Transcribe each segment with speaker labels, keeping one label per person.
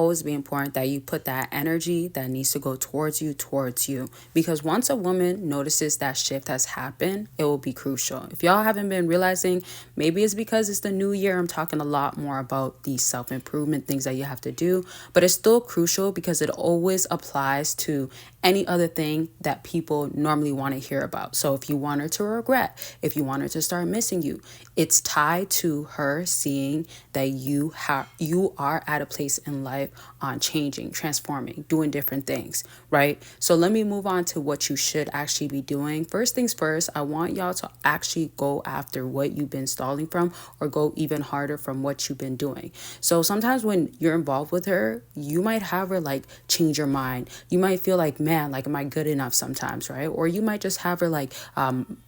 Speaker 1: always be important that you put that energy that needs to go towards you, because once a woman notices that shift has happened, it will be crucial. If y'all haven't been realizing, maybe it's because it's the new year. I'm talking a lot more about these self-improvement things that you have to do, but it's still crucial because it always applies to any other thing that people normally want to hear about. So if you want her to regret, if you want her to start missing you, it's tied to her seeing that you are at a place in life on changing, transforming, doing different things, right? So let me move on to what you should actually be doing. First things first, I want y'all to actually go after what you've been stalling from, or go even harder from what you've been doing. So sometimes when you're involved with her, you might have her like change your mind. You might feel like, man, like, am I good enough sometimes, right? Or you might just have her like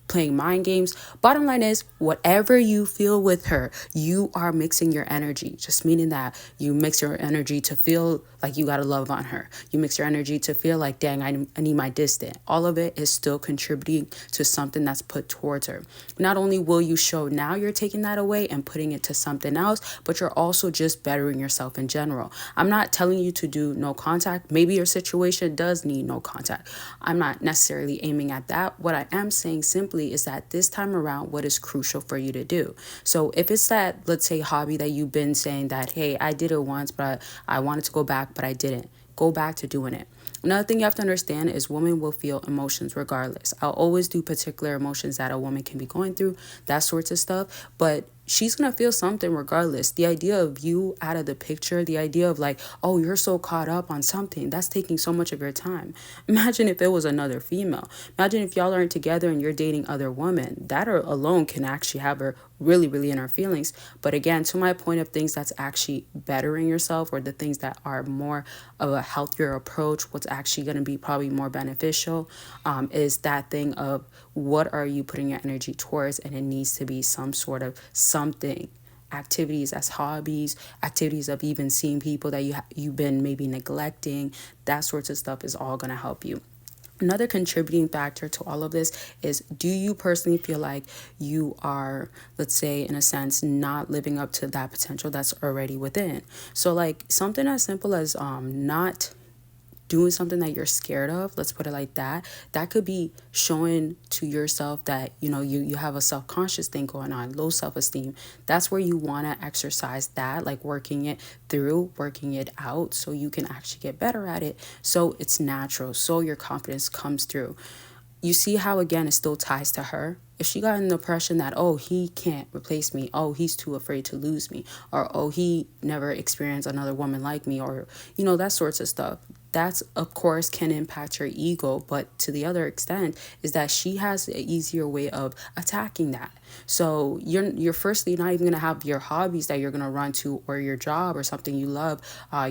Speaker 1: playing mind games. Bottom line is, whatever you feel with her, you are mixing your energy. Just meaning that you mix your energy to feel like you gotta love on her. You mix your energy to feel like, dang, I need my distant. All of it is still contributing to something that's put towards her. Not only will you show now you're taking that away and putting it to something else, but you're also just bettering yourself in general. I'm not telling you to do no contact. Maybe your situation does need no contact. I'm not necessarily aiming at that. What I am saying simply is that this time around, what is crucial for you to do. So if it's that, let's say, hobby that you've been saying that, hey, I did it once, but I wanted to go back, but I didn't. Go back to doing it. Another thing you have to understand is women will feel emotions regardless. I'll always do particular emotions that a woman can be going through, that sorts of stuff. But she's going to feel something regardless. The idea of you out of the picture, the idea of like, oh, you're so caught up on something, that's taking so much of your time. Imagine if it was another female. Imagine if y'all aren't together and you're dating other women. That alone can actually have her really, really in her feelings. But again, to my point of things that's actually bettering yourself, or the things that are more of a healthier approach, what's actually going to be probably more beneficial, is that thing of what are you putting your energy towards, and it needs to be some sort of something. Activities as hobbies, activities of even seeing people that you've been maybe neglecting, that sorts of stuff is all going to help you. Another contributing factor to all of this is, do you personally feel like you are, let's say, in a sense, not living up to that potential that's already within? So like something as simple as not doing something that you're scared of, let's put it like that, that could be showing to yourself that, you have a self-conscious thing going on, low self-esteem. That's where you want to exercise that, like working it through, working it out, so you can actually get better at it, so it's natural, so your confidence comes through. You see how, again, it still ties to her. If she got an impression that, oh, he can't replace me, oh, he's too afraid to lose me, or oh, he never experienced another woman like me, or that sorts of stuff, that's, of course, can impact her ego. But to the other extent is that she has an easier way of attacking that. So you're firstly not even going to have your hobbies that you're going to run to, or your job or something you love,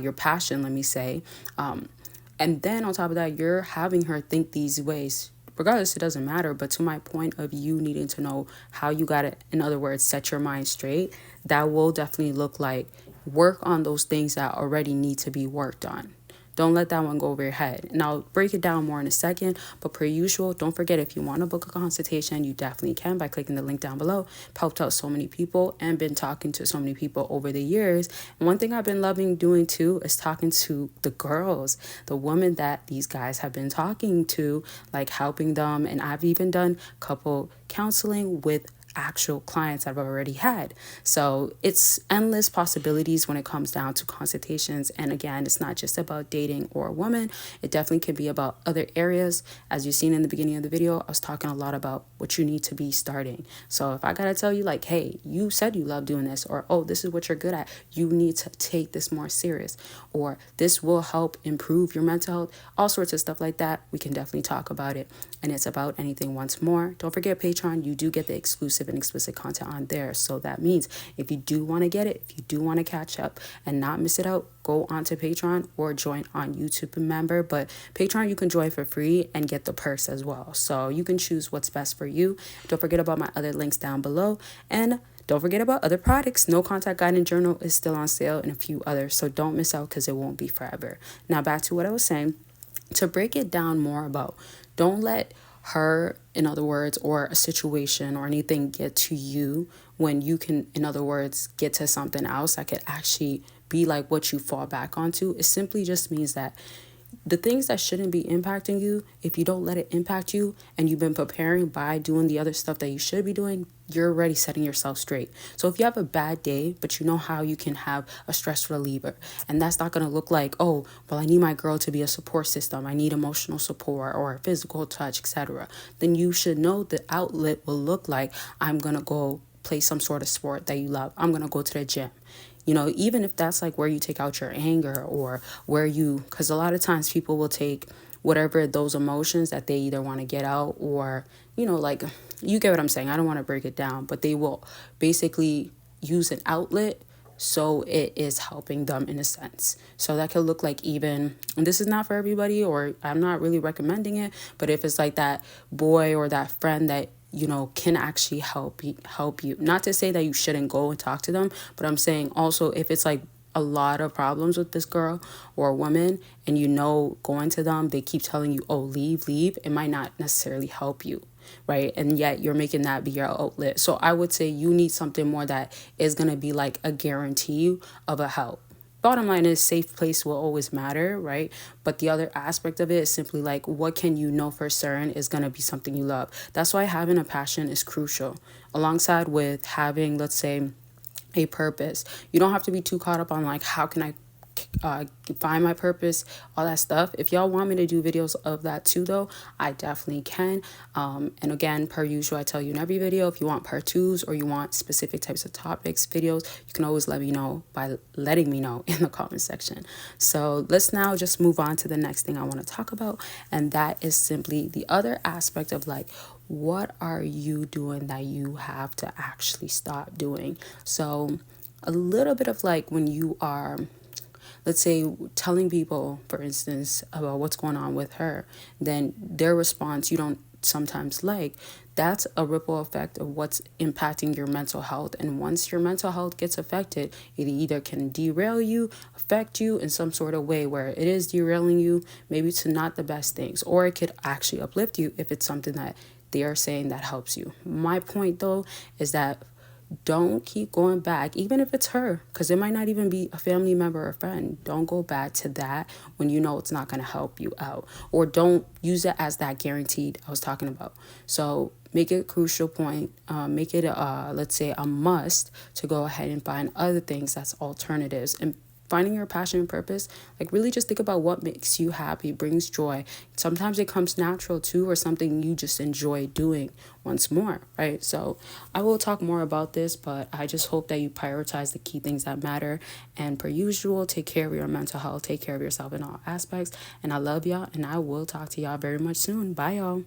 Speaker 1: your passion, let me say, and then on top of that, you're having her think these ways. Regardless, it doesn't matter. But to my point of you needing to know how you got to, in other words, set your mind straight, that will definitely look like work on those things that already need to be worked on. Don't let that one go over your head. And I'll break it down more in a second. But per usual, don't forget, if you want to book a consultation, you definitely can by clicking the link down below. I've helped out so many people and been talking to so many people over the years. And one thing I've been loving doing too is talking to the girls, the women that these guys have been talking to, like helping them. And I've even done couple counseling with actual clients I've already had. So it's endless possibilities when it comes down to consultations. And again, it's not just about dating or a woman. It definitely can be about other areas. As you've seen in the beginning of the video, I was talking a lot about what you need to be starting. So if I gotta tell you like, hey, you said you love doing this, or oh, this is what you're good at, you need to take this more serious, or this will help improve your mental health, all sorts of stuff like that, we can definitely talk about it. And it's about anything once more. Don't forget Patreon, you do get the exclusive and explicit content on there. So that means if you do want to get it, if you do want to catch up and not miss it out, go on to Patreon or join on YouTube, member. But Patreon, you can join for free and get the perks as well. So you can choose what's best for you. Don't forget about my other links down below. And don't forget about other products. No Contact Guide and Journal is still on sale, and a few others. So don't miss out, because it won't be forever. Now back to what I was saying. To break it down more about, don't let her, in other words, or a situation or anything get to you when you can, in other words, get to something else that could actually be like what you fall back onto. It simply just means that the things that shouldn't be impacting you, if you don't let it impact you and you've been preparing by doing the other stuff that you should be doing, you're already setting yourself straight. So if you have a bad day, but you know how you can have a stress reliever, and that's not going to look like, oh, well, I need my girl to be a support system, I need emotional support or physical touch, etc., then you should know the outlet will look like, I'm going to go play some sort of sport that you love, I'm going to go to the gym. Even if that's like where you take out your anger, or where you, because a lot of times people will take whatever those emotions that they either want to get out, or, like, you get what I'm saying. I don't want to break it down, but they will basically use an outlet so it is helping them in a sense. So that could look like, even, and this is not for everybody, or I'm not really recommending it, but if it's like that boy or that friend that can actually help you. Not to say that you shouldn't go and talk to them, but I'm saying also, if it's like a lot of problems with this girl or woman, and going to them, they keep telling you, oh, leave, it might not necessarily help you, right? And yet you're making that be your outlet. So I would say you need something more that is going to be like a guarantee of a help. Bottom line is, safe place will always matter, right? But the other aspect of it is simply like, what can you know for certain is going to be something you love. That's why having a passion is crucial, alongside with having, let's say, a purpose. You don't have to be too caught up on like, how can I find my purpose, all that stuff. If y'all want me to do videos of that too, though, I definitely can. And again, per usual, I tell you in every video, if you want part twos or you want specific types of topics, videos, you can always let me know by letting me know in the comment section. So let's now just move on to the next thing I want to talk about. And that is simply the other aspect of like, what are you doing that you have to actually stop doing? So a little bit of like, when you are, let's say, telling people, for instance, about what's going on with her, then their response you don't sometimes like, that's a ripple effect of what's impacting your mental health. And once your mental health gets affected, it either can derail you, affect you in some sort of way where it is derailing you, maybe to not the best things, or it could actually uplift you if it's something that they are saying that helps you. My point, though, is that don't keep going back, even if it's her, because it might not even be a family member or friend. Don't go back to that when you know it's not going to help you out, or don't use it as that guaranteed I was talking about. So make it a crucial point, make it let's say a must to go ahead and find other things that's alternatives. And finding your passion and purpose, like, really just think about what makes you happy, brings joy. Sometimes it comes natural too, or something you just enjoy doing once more, right? So I will talk more about this, but I just hope that you prioritize the key things that matter. And per usual, take care of your mental health, take care of yourself in all aspects. And I love y'all, and I will talk to y'all very much soon. Bye, y'all.